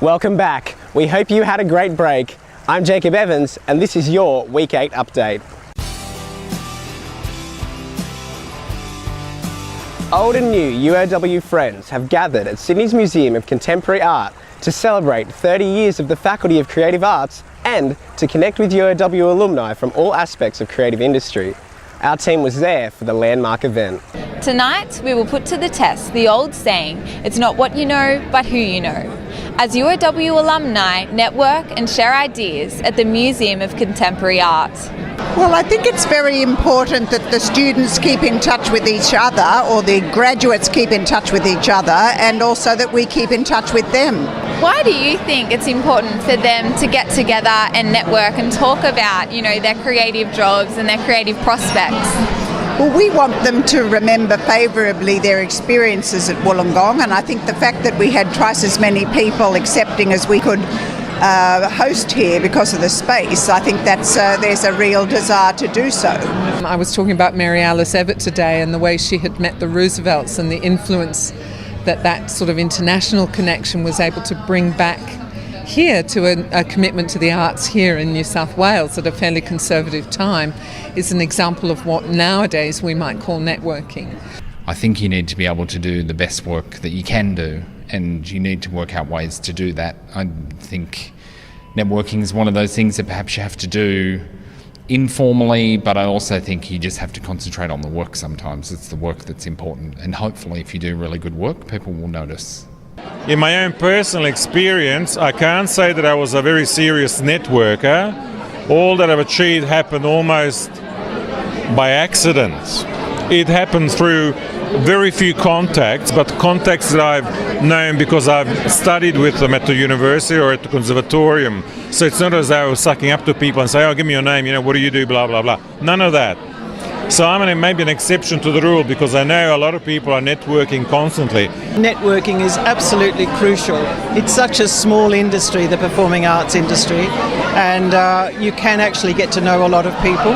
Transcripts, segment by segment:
Welcome back. We hope you had a great break. I'm Jacob Evans and this is your Week 8 update. Old and new UOW friends have gathered at Sydney's Museum of Contemporary Art to celebrate 30 years of the Faculty of Creative Arts and to connect with UOW alumni from all aspects of creative industry. Our team was there for the landmark event. Tonight, we will put to the test the old saying, it's not what you know, but who you know. As UOW alumni network and share ideas at the Museum of Contemporary Art. Well, I think it's very important that the students keep in touch with each other, or the graduates keep in touch with each other, and also that we keep in touch with them. Why do you think it's important for them to get together and network and talk about, their creative jobs and their creative prospects? Well, we want them to remember favourably their experiences at Wollongong, and I think the fact that we had twice as many people accepting as we could host here because of the space, I think that's there's a real desire to do so. I was talking about Mary Alice Evatt today and the way she had met the Roosevelts and the influence that sort of international connection was able to bring back here to a commitment to the arts here in New South Wales at a fairly conservative time is an example of what nowadays we might call networking. I think you need to be able to do the best work that you can do, and you need to work out ways to do that. I think networking is one of those things that perhaps you have to do informally, but I also think you just have to concentrate on the work sometimes. It's the work that's important, and hopefully if you do really good work, people will notice. In my own personal experience, I can't say that I was a very serious networker. All that I've achieved happened almost by accident. It happened through very few contacts, but contacts that I've known because I've studied with them at the university or at the conservatorium. So it's not as though I was sucking up to people and say, oh, give me your name, what do you do, blah, blah, blah. None of that. So I'm maybe an exception to the rule because I know a lot of people are networking constantly. Networking is absolutely crucial. It's such a small industry, the performing arts industry, and you can actually get to know a lot of people.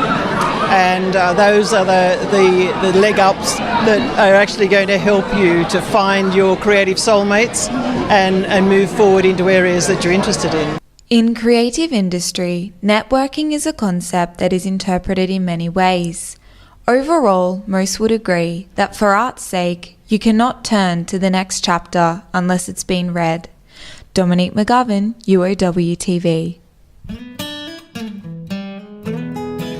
And those are the leg ups that are actually going to help you to find your creative soulmates and move forward into areas that you're interested in. In creative industry, networking is a concept that is interpreted in many ways. Overall, most would agree that for art's sake, you cannot turn to the next chapter unless it's been read. Dominique McGovern, UOW TV.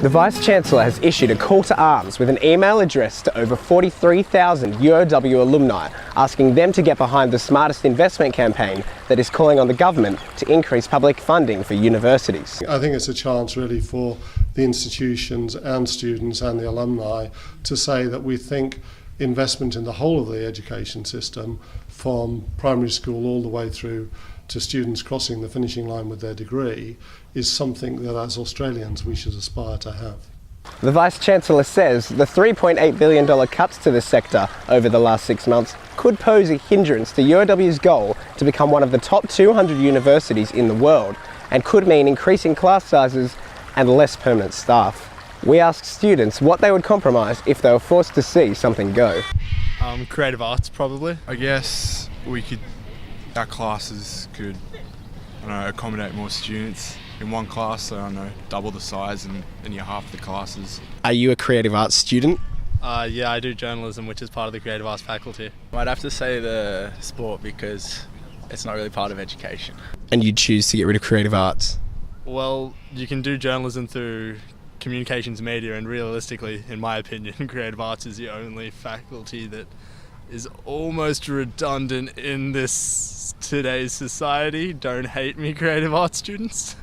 The Vice-Chancellor has issued a call to arms with an email addressed to over 43,000 UOW alumni, asking them to get behind the Smartest Investment campaign that is calling on the government to increase public funding for universities. I think it's a chance really for the institutions and students and the alumni to say that we think investment in the whole of the education system, from primary school all the way through to students crossing the finishing line with their degree, is something that as Australians we should aspire to have. The Vice-Chancellor says the $3.8 billion cuts to this sector over the last 6 months could pose a hindrance to UOW's goal to become one of the top 200 universities in the world, and could mean increasing class sizes and less permanent staff. We asked students what they would compromise if they were forced to see something go. Creative arts, probably. I guess our classes could accommodate more students in one class, so double the size and you half the classes. Are you a creative arts student? Yeah, I do journalism, which is part of the creative arts faculty. I'd have to say the sport because it's not really part of education. And you'd choose to get rid of creative arts? Well, you can do journalism through communications media, and realistically, in my opinion, creative arts is the only faculty that is almost redundant in today's society. Don't hate me, creative arts students.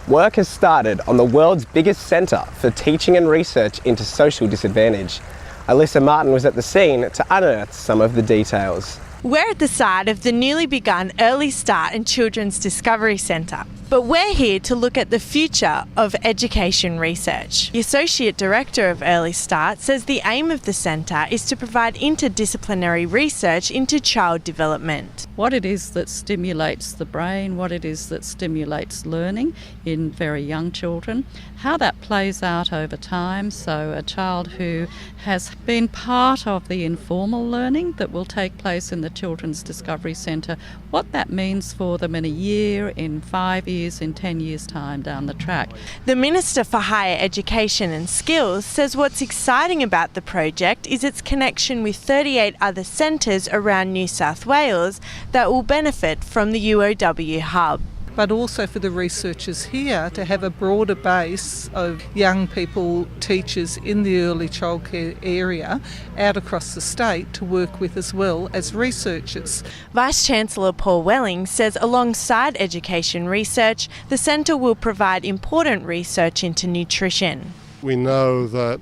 Work has started on the world's biggest centre for teaching and research into social disadvantage. Alyssa Martin was at the scene to unearth some of the details. We're at the site of the newly begun Early Start and Children's Discovery Centre. But we're here to look at the future of education research. The Associate Director of Early Start says the aim of the centre is to provide interdisciplinary research into child development. What it is that stimulates the brain, what it is that stimulates learning in very young children, how that plays out over time. So a child who has been part of the informal learning that will take place in the Children's Discovery Centre, what that means for them in a year, in 5 years, in 10 years' time down the track. The Minister for Higher Education and Skills says what's exciting about the project is its connection with 38 other centres around New South Wales that will benefit from the UOW hub. But also for the researchers here to have a broader base of young people, teachers in the early childcare area out across the state to work with as well as researchers. Vice-Chancellor Paul Welling says alongside education research, the centre will provide important research into nutrition. We know that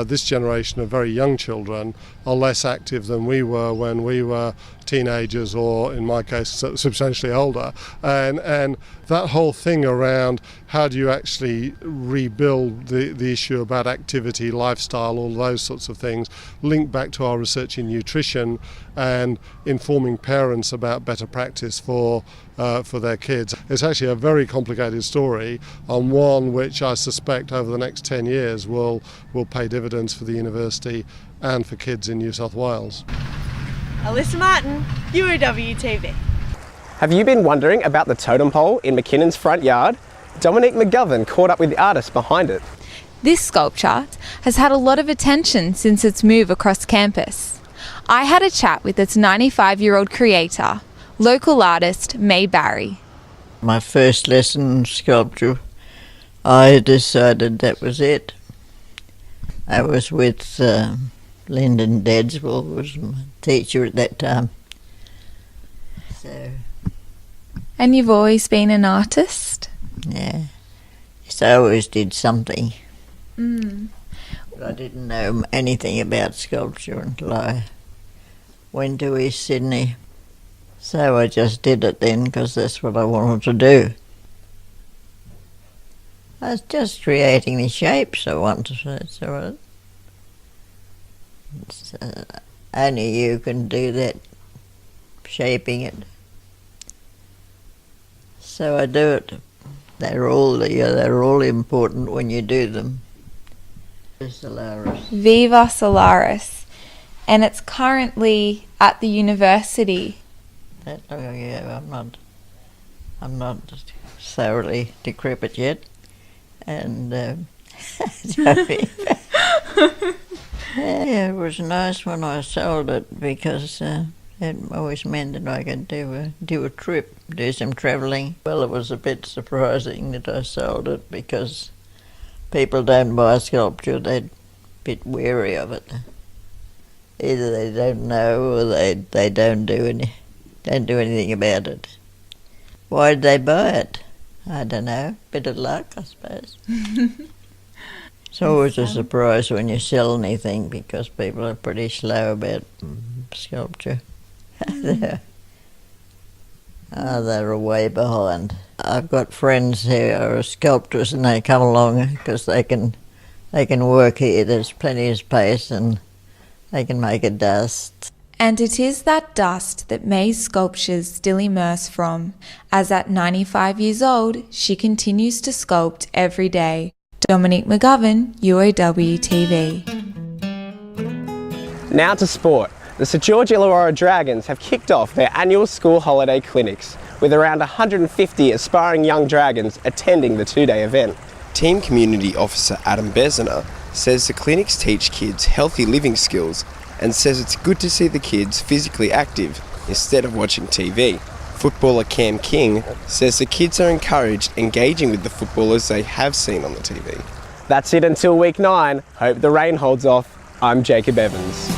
this generation of very young children are less active than we were when we were teenagers, or in my case substantially older, and that whole thing around how do you actually rebuild the issue about activity, lifestyle, all those sorts of things, linked back to our research in nutrition and informing parents about better practice for their kids. It's actually a very complicated story, and one which I suspect over the next 10 years will pay dividends for the university and for kids in New South Wales. Alyssa Martin, UOW TV. Have you been wondering about the Totem Pole in McKinnon's front yard? Dominique McGovern caught up with the artist behind it. This sculpture has had a lot of attention since its move across campus. I had a chat with its 95-year-old creator, local artist May Barry. My first lesson in sculpture, I decided that was it. I was with Lyndon Dedswell, was my teacher at that time. So. And you've always been an artist? Yeah. So I always did something. Mm. But I didn't know anything about sculpture until I went to East Sydney. So I just did it then because that's what I wanted to do. I was just creating the shapes I wanted to. So only you can do that, shaping it. So I do it. They're all important when you do them. Solaris. Viva Solaris. And it's currently at the university. I'm not thoroughly decrepit yet, and yeah, it was nice when I sold it because it always meant that I could do a trip, do some travelling. Well, it was a bit surprising that I sold it because people don't buy sculpture; they're a bit wary of it. Either they don't know or they don't do anything about it. Why did they buy it? I don't know. Bit of luck, I suppose. It's always a surprise when you sell anything because people are pretty slow about sculpture. They're way behind. I've got friends who are sculptors and they come along because they can work here. There's plenty of space and they can make a dust. And it is that dust that May's sculptures still immerse from, as at 95 years old, she continues to sculpt every day. Dominique McGovern, UOW TV. Now to sport. The St George Illawarra Dragons have kicked off their annual school holiday clinics, with around 150 aspiring young Dragons attending the two-day event. Team Community Officer Adam Besner says the clinics teach kids healthy living skills and says it's good to see the kids physically active instead of watching TV. Footballer Cam King says the kids are encouraged engaging with the footballers they have seen on the TV. That's it until week 9. Hope the rain holds off. I'm Jacob Evans.